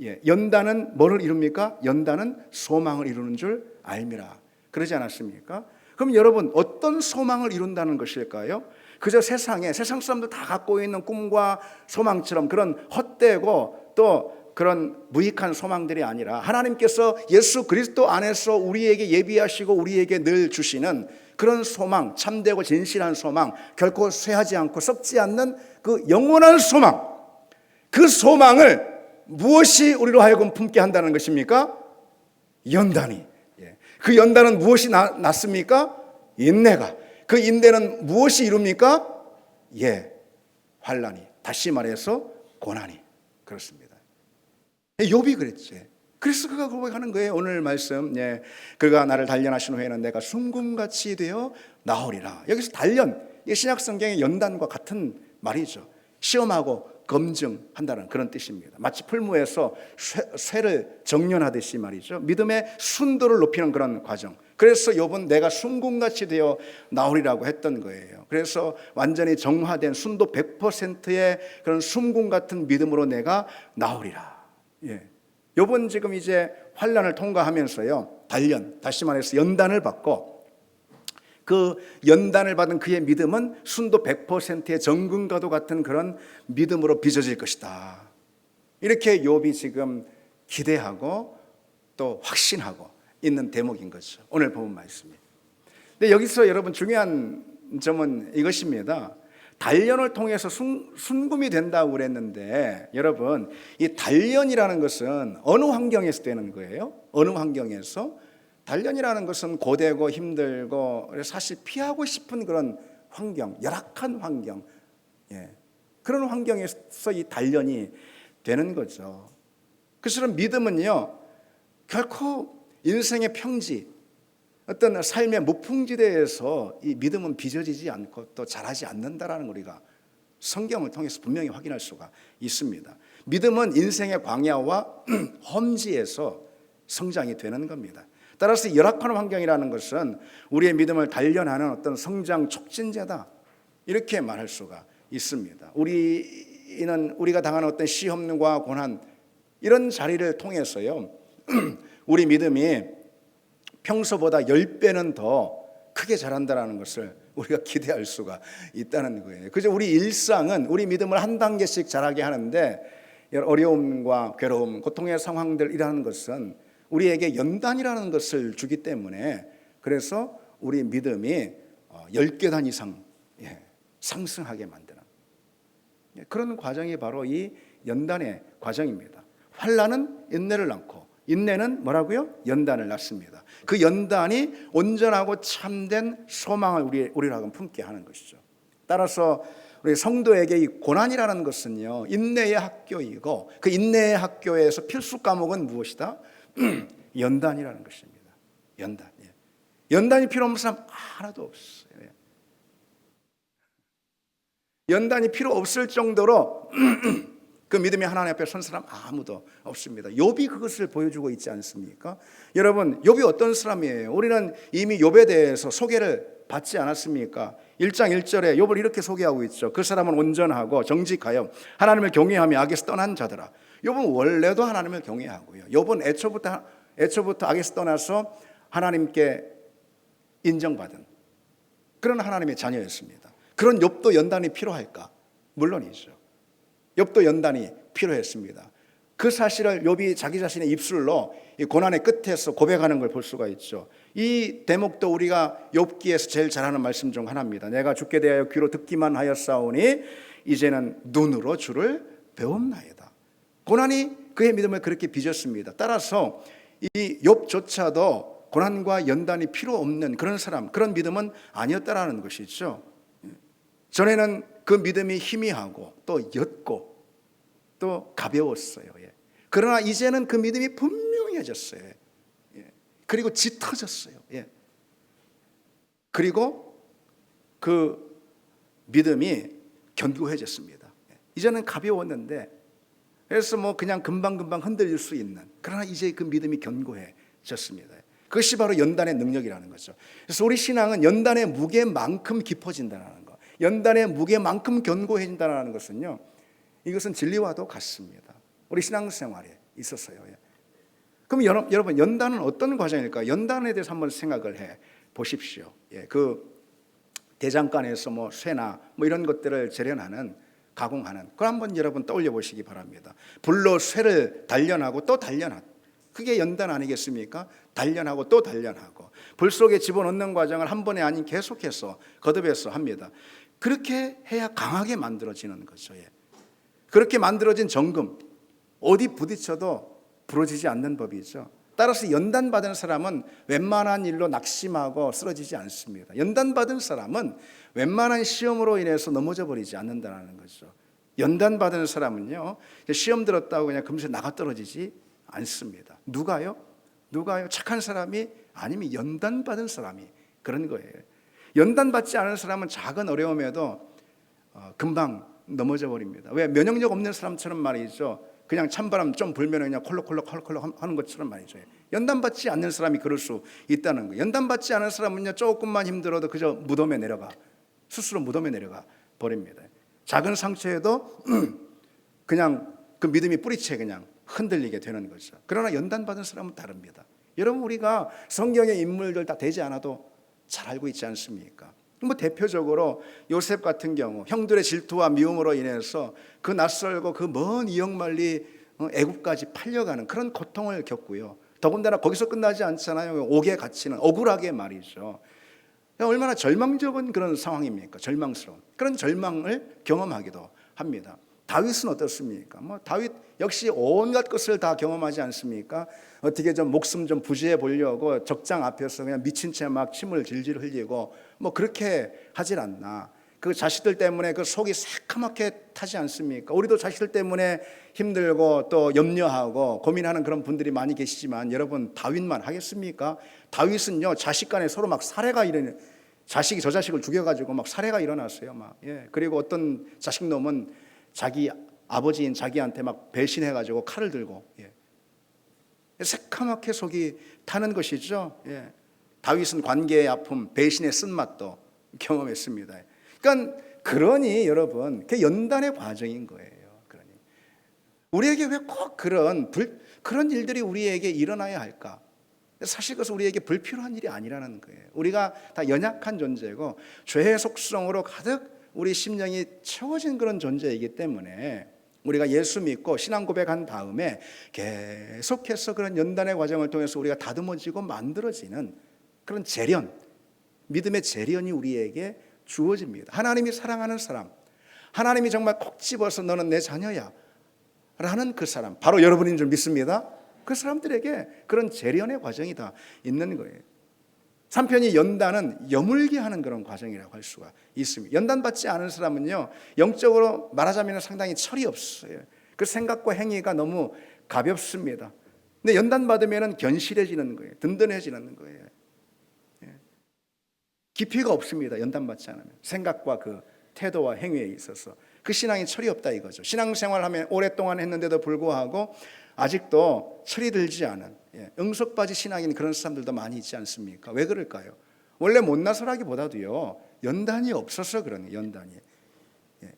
예, 연단은 뭐를 이룹니까? 연단은 소망을 이루는 줄 알미라. 그러지 않았습니까? 그럼 여러분, 어떤 소망을 이룬다는 것일까요? 그저 세상 사람들 다 갖고 있는 꿈과 소망처럼 그런 헛되고 또 그런 무익한 소망들이 아니라 하나님께서 예수 그리스도 안에서 우리에게 예비하시고 우리에게 늘 주시는 그런 소망, 참되고 진실한 소망, 결코 쇠하지 않고 썩지 않는 그 영원한 소망, 그 소망을 무엇이 우리로 하여금 품게 한다는 것입니까? 연단이. 그 연단은 무엇이 낳습니까? 인내가. 그 인내는 무엇이 이룹니까? 환난이. 다시 말해서 고난이. 그렇습니다. 욥이 그랬지. 그래서 그가 고백하는 거예요. 오늘 말씀. 그가 나를 단련하신 후에는 내가 순금같이 되어 나오리라. 여기서 단련, 신약 성경의 연단과 같은 말이죠. 시험하고 검증한다는 그런 뜻입니다. 마치 풀무에서 쇠를 정련하듯이 말이죠. 믿음의 순도를 높이는 그런 과정. 그래서 욥은 내가 순금같이 되어 나오리라고 했던 거예요. 그래서 완전히 정화된 순도 100%의 그런 순금 같은 믿음으로 내가 나오리라. 욥은 지금 이제 환난을 통과하면서요, 단련, 다시 말해서 연단을 받고, 그 연단을 받은 그의 믿음은 순도 100%의 정금과도 같은 그런 믿음으로 빚어질 것이다. 이렇게 욥이 지금 기대하고 또 확신하고 있는 대목인 거죠. 오늘 본 말씀이. 근데 여기서 여러분 중요한 점은 이것입니다. 단련을 통해서 순금이 된다고 그랬는데, 여러분 이 단련이라는 것은 어느 환경에서 되는 거예요? 어느 환경에서? 단련이라는 것은 고되고 힘들고 사실 피하고 싶은 그런 환경, 열악한 환경, 그런 환경에서 이 단련이 되는 거죠. 그처럼 믿음은요, 결코 인생의 평지, 어떤 삶의 무풍지대에서 이 믿음은 빚어지지 않고 또 자라지 않는다라는 걸 우리가 성경을 통해서 분명히 확인할 수가 있습니다. 믿음은 인생의 광야와 험지에서 성장이 되는 겁니다. 따라서 열악한 환경이라는 것은 우리의 믿음을 단련하는 어떤 성장 촉진제다, 이렇게 말할 수가 있습니다. 우리가 당하는 어떤 시험과 고난, 이런 자리를 통해서요, 우리 믿음이 평소보다 10배는 더 크게 자란다는 것을 우리가 기대할 수가 있다는 거예요. 그저 우리 일상은 우리 믿음을 한 단계씩 자라게 하는데, 어려움과 괴로움, 고통의 상황들이라는 것은 우리에게 연단이라는 것을 주기 때문에, 그래서 우리 믿음이 10계단 이상 상승하게 만드는 그런 과정이 바로 이 연단의 과정입니다. 환난은 인내를 낳고, 인내는 뭐라고요? 연단을 낳습니다. 그 연단이 온전하고 참된 소망을 우리로 하여금 품게 하는 것이죠. 따라서 우리 성도에게 이 고난이라는 것은요, 인내의 학교이고, 그 인내의 학교에서 필수 과목은 무엇이다? 연단이라는 것입니다. 연단. 연단이 필요 없는 사람 하나도 없어요. 연단이 필요 없을 정도로 그 믿음이 하나님 앞에 선 사람 아무도 없습니다. 욥이 그것을 보여주고 있지 않습니까? 여러분, 욥이 어떤 사람이에요? 우리는 이미 욥에 대해서 소개를 받지 않았습니까? 1장 1절에 욥을 이렇게 소개하고 있죠. 그 사람은 온전하고 정직하여 하나님을 경외하며 악에서 떠난 자더라. 욥은 원래도 하나님을 경외하고요, 욥은 애초부터 악에서 떠나서 하나님께 인정받은 그런 하나님의 자녀였습니다. 그런 욥도 연단이 필요할까? 물론이죠. 욥도 연단이 필요했습니다. 그 사실을 욥이 자기 자신의 입술로 이 고난의 끝에서 고백하는 걸 볼 수가 있죠. 이 대목도 우리가 욥기에서 제일 잘하는 말씀 중 하나입니다. 내가 주께 대하여 귀로 듣기만 하였사오니 이제는 눈으로 주를 배웠나이다. 고난이 그의 믿음을 그렇게 빚었습니다. 따라서 이 욥조차도 고난과 연단이 필요 없는 그런 사람, 그런 믿음은 아니었다라는 것이죠. 전에는 그 믿음이 희미하고 또 옅고 또 가벼웠어요. 그러나 이제는 그 믿음이 분명해졌어요. 그리고 짙어졌어요. 그리고 그 믿음이 견고해졌습니다. 이제는 가벼웠는데, 그래서 뭐 그냥 금방금방 흔들릴 수 있는, 그러나 이제 그 믿음이 견고해졌습니다. 그것이 바로 연단의 능력이라는 거죠. 그래서 우리 신앙은 연단의 무게만큼 깊어진다는 거, 연단의 무게만큼 견고해진다는 것은요, 이것은 진리와도 같습니다. 우리 신앙생활에 있어서요. 그럼 여러분, 연단은 어떤 과정일까? 연단에 대해서 한번 생각을 해 보십시오. 그 대장간에서 뭐 쇠나 뭐 이런 것들을 재련하는, 가공하는, 그걸 한번 여러분 떠올려 보시기 바랍니다. 불로 쇠를 단련하고 또 단련하고, 그게 연단 아니겠습니까? 단련하고 또 단련하고, 불 속에 집어넣는 과정을 한 번에 아닌 계속해서 거듭해서 합니다. 그렇게 해야 강하게 만들어지는 거죠. 그렇게 만들어진 정금, 어디 부딪혀도 부러지지 않는 법이죠. 따라서 연단받은 사람은 웬만한 일로 낙심하고 쓰러지지 않습니다. 연단받은 사람은 웬만한 시험으로 인해서 넘어져 버리지 않는다는 거죠. 연단받은 사람은요, 시험 들었다고 그냥 금세 나가 떨어지지 않습니다. 누가요? 착한 사람이 아니면 연단받은 사람이 그런 거예요. 연단받지 않은 사람은 작은 어려움에도 금방 넘어져 버립니다. 왜? 면역력 없는 사람처럼 말이죠. 그냥 찬바람 좀 불면 그냥 콜록콜록 하는 것처럼 말이죠. 연단받지 않는 사람이 그럴 수 있다는 거예요. 연단받지 않은 사람은요, 조금만 힘들어도 그저 무덤에 내려가, 스스로 무덤에 내려가 버립니다. 작은 상처에도 그냥 그 믿음이 뿌리채 그냥 흔들리게 되는 거죠. 그러나 연단받은 사람은 다릅니다. 여러분, 우리가 성경의 인물들 다 되지 않아도 잘 알고 있지 않습니까? 뭐 대표적으로 요셉 같은 경우 형들의 질투와 미움으로 인해서 그 낯설고 그 먼 이역만리 애굽까지 팔려가는 그런 고통을 겪고요. 더군다나 거기서 끝나지 않잖아요. 옥에 갇히는, 억울하게 말이죠. 얼마나 절망적인 그런 상황입니까? 절망스러운 그런 절망을 경험하기도 합니다. 다윗은 어떻습니까? 뭐 다윗 역시 온갖 것을 다 경험하지 않습니까? 어떻게 좀 목숨 좀 부지해 보려고 적장 앞에서 그냥 미친 채 막 침을 질질 흘리고 뭐 그렇게 하질 않나. 그 자식들 때문에 그 속이 새카맣게 타지 않습니까? 우리도 자식들 때문에 힘들고 또 염려하고 고민하는 그런 분들이 많이 계시지만, 여러분, 다윗만 하겠습니까? 다윗은요, 자식 간에 서로 막 살해가 일어나는, 자식이 저 자식을 죽여가지고 막 살해가 일어났어요. 그리고 어떤 자식 놈은 자기 아버지인 자기한테 막 배신해가지고 칼을 들고, 새카맣게 속이 타는 것이죠. 다윗은 관계의 아픔, 배신의 쓴맛도 경험했습니다. 그러니 여러분, 그게 연단의 과정인 거예요. 그러니 우리에게 왜 꼭 그런 일들이 우리에게 일어나야 할까? 사실 그것은 우리에게 불필요한 일이 아니라는 거예요. 우리가 다 연약한 존재고 죄의 속성으로 가득 우리 심령이 채워진 그런 존재이기 때문에 우리가 예수 믿고 신앙 고백한 다음에 계속해서 그런 연단의 과정을 통해서 우리가 다듬어지고 만들어지는 그런 재련, 믿음의 재련이 우리에게 주어집니다. 하나님이 사랑하는 사람, 하나님이 정말 콕 집어서 너는 내 자녀야 라는 그 사람, 바로 여러분인 줄 믿습니다. 그 사람들에게 그런 재련의 과정이 다 있는 거예요. 3편이 연단은 여물게 하는 그런 과정이라고 할 수가 있습니다. 연단받지 않은 사람은요, 영적으로 말하자면 상당히 철이 없어요. 그 생각과 행위가 너무 가볍습니다. 근데 연단받으면 견실해지는 거예요. 든든해지는 거예요. 깊이가 없습니다. 연단받지 않으면 생각과 그 태도와 행위에 있어서 그 신앙이 철이 없다 이거죠. 신앙생활하면 오랫동안 했는데도 불구하고 아직도 철이 들지 않은 응석바지 신앙인 그런 사람들도 많이 있지 않습니까? 왜 그럴까요? 원래 못나서라기보다도요, 연단이 없어서 그런 거예요.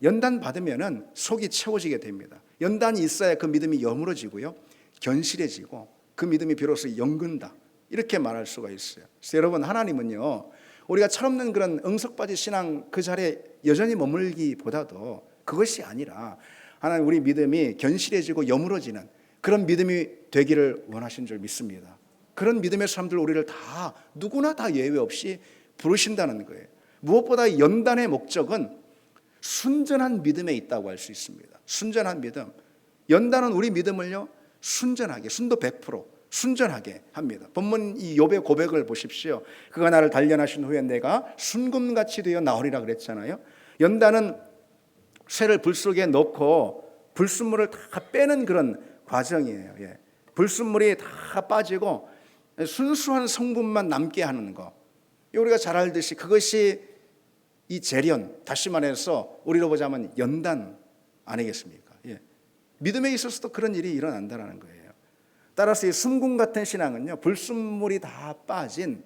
연단 받으면은 속이 채워지게 됩니다. 연단이 있어야 그 믿음이 여물어지고요, 견실해지고 그 믿음이 비로소 연근다, 이렇게 말할 수가 있어요. 그래서 여러분, 하나님은요, 우리가 철없는 그런 응석바지 신앙 그 자리에 여전히 머물기보다도 그것이 아니라 하나님 우리 믿음이 견실해지고 여물어지는 그런 믿음이 되기를 원하신 줄 믿습니다. 그런 믿음의 사람들 우리를 다 누구나 다 예외 없이 부르신다는 거예요. 무엇보다 연단의 목적은 순전한 믿음에 있다고 할 수 있습니다. 순전한 믿음. 연단은 우리 믿음을요, 순전하게, 순도 100% 순전하게 합니다. 본문 이 욥의 고백을 보십시오. 그가 나를 단련하신 후에 내가 순금같이 되어 나오리라 그랬잖아요. 연단은 쇠를 불 속에 넣고 불순물을 다 빼는 그런 과정이에요. 불순물이 다 빠지고 순수한 성분만 남게 하는 거. 우리가 잘 알듯이 그것이 이 재련, 다시 말해서 우리로 보자면 연단 아니겠습니까? 예. 믿음에 있어서도 그런 일이 일어난다는 거예요. 따라서 이 순금 같은 신앙은요, 불순물이 다 빠진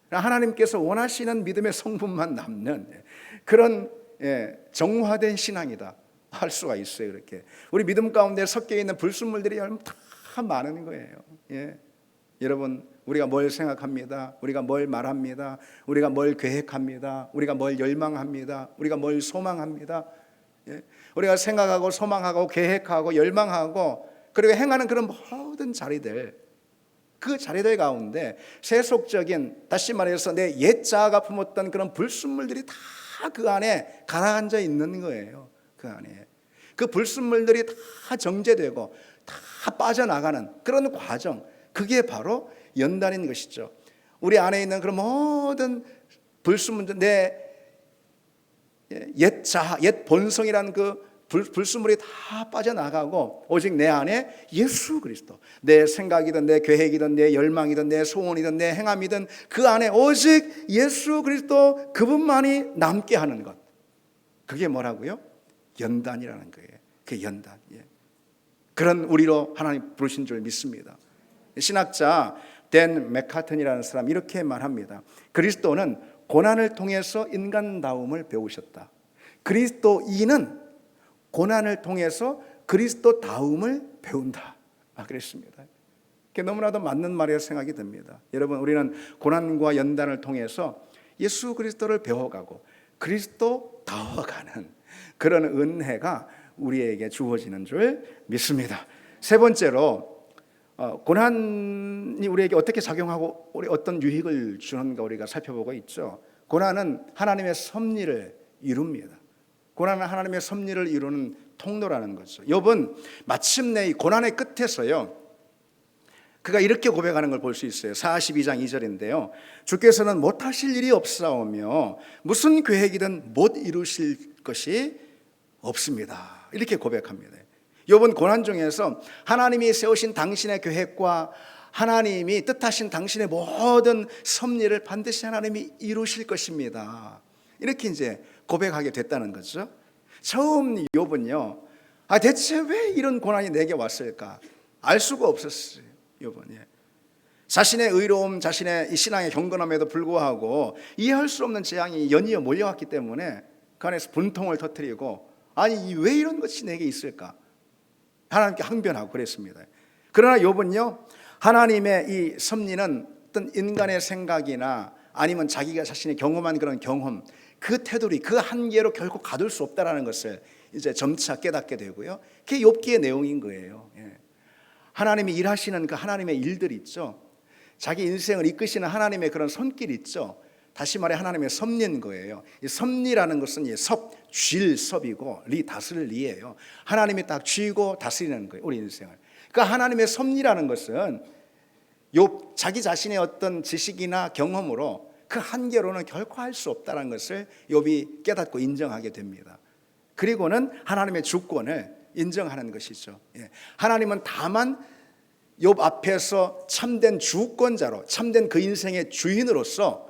하나님께서 원하시는 믿음의 성분만 남는 그런 정화된 신앙이다 할 수가 있어요. 이렇게 우리 믿음 가운데 섞여 있는 불순물들이 다 많은 거예요. 예. 여러분, 우리가 뭘 생각합니다. 우리가 뭘 말합니다. 우리가 뭘 계획합니다. 우리가 뭘 열망합니다. 우리가 뭘 소망합니다. 예. 우리가 생각하고 소망하고 계획하고 열망하고 그리고 행하는 그런 모든 자리들, 그 자리들 가운데 세속적인, 다시 말해서 내 옛 자아가 품었던 그런 불순물들이 다 그 안에 가라앉아 있는 거예요. 그 안에 그 불순물들이 다 정제되고 다 빠져나가는 그런 과정, 그게 바로 연단인 것이죠. 우리 안에 있는 그런 모든 불순물들, 내 옛 자아, 옛 본성이라는 그 불순물이 다 빠져나가고 오직 내 안에 예수 그리스도, 내 생각이든 내 계획이든 내 열망이든 내 소원이든 내 행함이든 그 안에 오직 예수 그리스도 그분만이 남게 하는 것, 그게 뭐라고요? 연단이라는 거예요. 그 연단. 예. 그런 우리로 하나님 부르신 줄 믿습니다. 신학자 댄 맥카튼이라는 사람 이렇게 말합니다. 그리스도는 고난을 통해서 인간다움을 배우셨다. 그리스도인은 고난을 통해서 그리스도다움을 배운다. 그랬습니다. 그게 너무나도 맞는 말이라 생각이 듭니다. 여러분, 우리는 고난과 연단을 통해서 예수 그리스도를 배워가고 그리스도다워가는 그런 은혜가 우리에게 주어지는 줄 믿습니다. 세 번째로 고난이 우리에게 어떻게 작용하고 우리 어떤 유익을 주는가 우리가 살펴보고 있죠. 고난은 하나님의 섭리를 이룹니다. 고난은 하나님의 섭리를 이루는 통로라는 거죠. 욥은 마침내 이 고난의 끝에서요, 그가 이렇게 고백하는 걸 볼 수 있어요. 42장 2절인데요. 주께서는 못하실 일이 없사오며 무슨 계획이든 못 이루실 것이 없습니다. 이렇게 고백합니다. 욥은 고난 중에서 하나님이 세우신 당신의 계획과 하나님이 뜻하신 당신의 모든 섭리를 반드시 하나님이 이루실 것입니다. 이렇게 이제 고백하게 됐다는 거죠. 처음 욥은요, 대체 왜 이런 고난이 내게 왔을까? 알 수가 없었어요. 욥은. 자신의 의로움, 자신의 이 신앙의 경건함에도 불구하고 이해할 수 없는 재앙이 연이어 몰려왔기 때문에 그 안에서 분통을 터뜨리고, 아니 왜 이런 것이 내게 있을까? 하나님께 항변하고 그랬습니다. 그러나 욥은요, 하나님의 이 섭리는 어떤 인간의 생각이나 아니면 자기가 자신이 경험한 그런 경험, 그 테두리, 그 한계로 결코 가둘 수 없다는 것을 이제 점차 깨닫게 되고요. 그게 욥기의 내용인 거예요. 하나님이 일하시는 그 하나님의 일들 있죠. 자기 인생을 이끄시는 하나님의 그런 손길 있죠. 다시 말해 하나님의 섭리인 거예요. 이 섭리라는 것은 쥘 섭이고 리 다스릴 리예요. 하나님이 딱 쥐고 다스리는 거예요, 우리 인생을. 그러니까 하나님의 섭리라는 것은 욥 자기 자신의 어떤 지식이나 경험으로 그 한계로는 결코 할 수 없다는 것을 욥이 깨닫고 인정하게 됩니다. 그리고는 하나님의 주권을 인정하는 것이죠. 하나님은 다만 욥 앞에서 참된 주권자로, 참된 그 인생의 주인으로서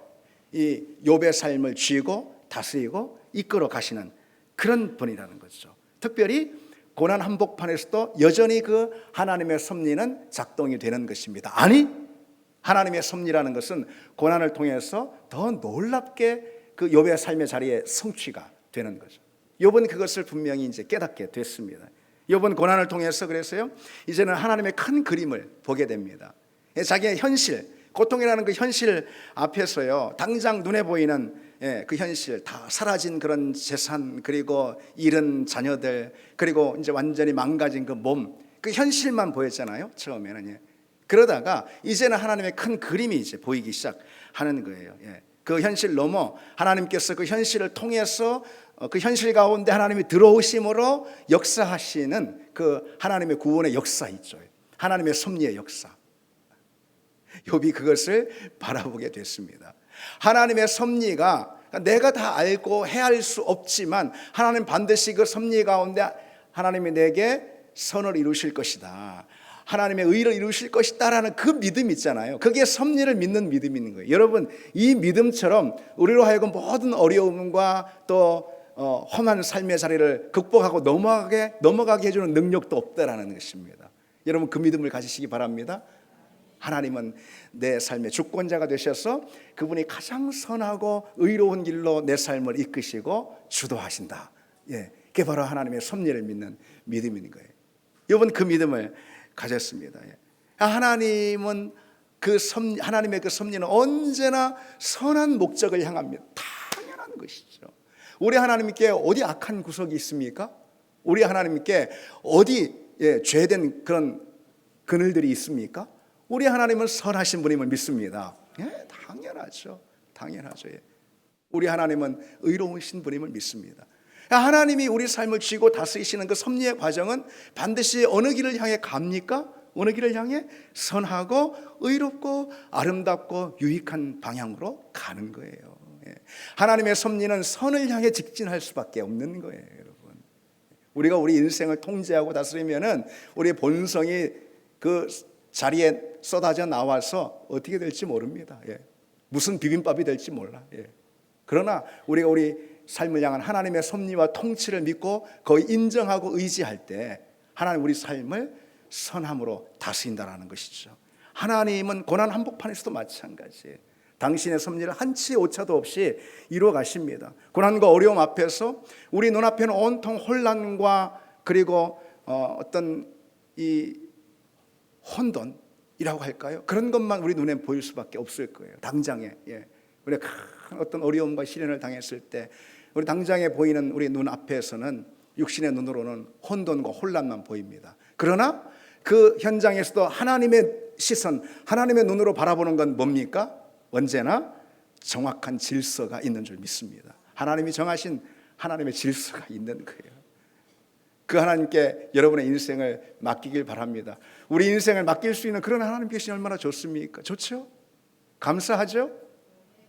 이 욥의 삶을 쥐고 다스리고 이끌어 가시는 그런 분이라는 거죠. 특별히 고난 한복판에서도 여전히 그 하나님의 섭리는 작동이 되는 것입니다. 아니, 하나님의 섭리라는 것은 고난을 통해서 더 놀랍게 그 욥의 삶의 자리에 성취가 되는 거죠. 욥은 그것을 분명히 이제 깨닫게 됐습니다. 욥은 고난을 통해서 그래서요, 이제는 하나님의 큰 그림을 보게 됩니다. 자기의 현실, 고통이라는 그 현실 앞에서요, 당장 눈에 보이는 그 현실, 다 사라진 그런 재산, 그리고 잃은 자녀들, 그리고 이제 완전히 망가진 그 몸, 그 현실만 보였잖아요, 처음에는. 그러다가 이제는 하나님의 큰 그림이 이제 보이기 시작하는 거예요. 그 현실 넘어 하나님께서 그 현실을 통해서 그 현실 가운데 하나님이 들어오심으로 역사하시는 그 하나님의 구원의 역사 있죠. 하나님의 섭리의 역사. 욥이 그것을 바라보게 됐습니다. 하나님의 섭리가 내가 다 알고 헤아릴 수 없지만 하나님 반드시 그 섭리 가운데 하나님이 내게 선을 이루실 것이다. 하나님의 의를 이루실 것이다라는 그 믿음 있잖아요. 그게 섭리를 믿는 믿음이 있는 거예요. 여러분, 이 믿음처럼 우리로 하여금 모든 어려움과 또 험한 삶의 자리를 극복하고 넘어가게 해주는 능력도 없다라는 것입니다. 여러분, 그 믿음을 가지시기 바랍니다. 하나님은 내 삶의 주권자가 되셔서 그분이 가장 선하고 의로운 길로 내 삶을 이끄시고 주도하신다. 그게 바로 하나님의 섭리를 믿는 믿음인 거예요. 여러분, 그 믿음을 가졌습니다. 하나님은 하나님의 그 섭리는 언제나 선한 목적을 향합니다. 당연한 것이죠. 우리 하나님께 어디 악한 구석이 있습니까? 우리 하나님께 어디 죄된 그런 그늘들이 있습니까? 우리 하나님은 선하신 분임을 믿습니다. 당연하죠. 우리 하나님은 의로우신 분임을 믿습니다. 하나님이 우리 삶을 쥐고 다스리시는 그 섭리의 과정은 반드시 어느 길을 향해 갑니까? 어느 길을 향해? 선하고 의롭고 아름답고 유익한 방향으로 가는 거예요. 하나님의 섭리는 선을 향해 직진할 수밖에 없는 거예요, 여러분. 우리가 우리 인생을 통제하고 다스리면은 우리의 본성이 그 자리에 쏟아져 나와서 어떻게 될지 모릅니다. 무슨 비빔밥이 될지 몰라. 그러나 우리가 우리 삶을 향한 하나님의 섭리와 통치를 믿고 거의 인정하고 의지할 때 하나님 우리 삶을 선함으로 다스린다라는 것이죠. 하나님은 고난 한복판에서도 마찬가지예요. 당신의 섭리를 한치 오차도 없이 이루어 가십니다. 고난과 어려움 앞에서 우리 눈앞에는 온통 혼란과 그리고 어떤 이 혼돈이라고 할까요? 그런 것만 우리 눈에 보일 수밖에 없을 거예요. 당장에 우리가 큰 어떤 어려움과 시련을 당했을 때 우리 당장에 보이는 우리 눈 앞에서는 육신의 눈으로는 혼돈과 혼란만 보입니다. 그러나 그 현장에서도 하나님의 시선, 하나님의 눈으로 바라보는 건 뭡니까? 언제나 정확한 질서가 있는 줄 믿습니다. 하나님이 정하신 하나님의 질서가 있는 거예요. 그 하나님께 여러분의 인생을 맡기길 바랍니다. 우리 인생을 맡길 수 있는 그런 하나님 계시니 얼마나 좋습니까? 좋죠? 감사하죠?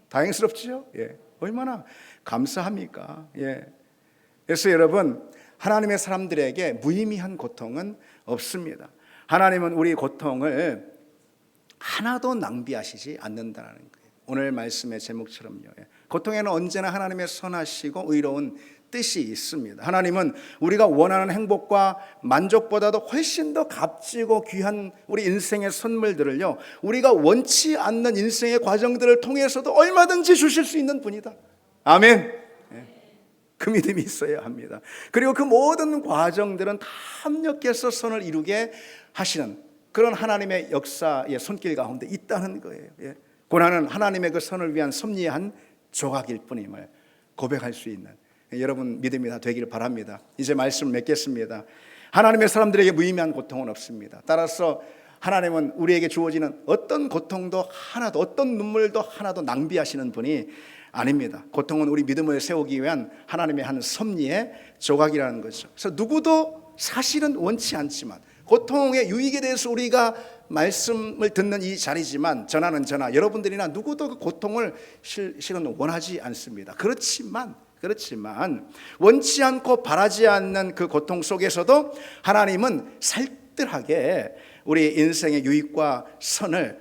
다행스럽죠? 얼마나 감사합니까? 그래서 여러분, 하나님의 사람들에게 무의미한 고통은 없습니다. 하나님은 우리 고통을 하나도 낭비하시지 않는다는 거예요. 오늘 말씀의 제목처럼요. 고통에는 언제나 하나님의 선하시고 의로운 뜻이 있습니다. 하나님은 우리가 원하는 행복과 만족보다도 훨씬 더 값지고 귀한 우리 인생의 선물들을요, 우리가 원치 않는 인생의 과정들을 통해서도 얼마든지 주실 수 있는 분이다. 아멘. 그 믿음이 있어야 합니다. 그리고 그 모든 과정들은 다 합력해서 선을 이루게 하시는 그런 하나님의 역사의 손길 가운데 있다는 거예요. 고난은 하나님의 그 선을 위한 섭리의 한 조각일 뿐임을 고백할 수 있는 여러분 믿음이 다 되기를 바랍니다. 이제 말씀을 맺겠습니다. 하나님의 사람들에게 무의미한 고통은 없습니다. 따라서 하나님은 우리에게 주어지는 어떤 고통도 하나도, 어떤 눈물도 하나도 낭비하시는 분이 아닙니다. 고통은 우리 믿음을 세우기 위한 하나님의 한 섭리의 조각이라는 거죠. 그래서 누구도 사실은 원치 않지만, 고통의 유익에 대해서 우리가 말씀을 듣는 이 자리지만, 저나 여러분들이나 누구도 그 고통을 실은 원하지 않습니다. 그렇지만 원치 않고 바라지 않는 그 고통 속에서도 하나님은 살뜰하게 우리 인생의 유익과 선을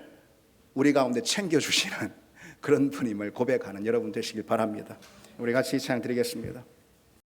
우리 가운데 챙겨주시는 그런 분임을 고백하는 여러분 되시길 바랍니다. 우리 같이 찬양 드리겠습니다.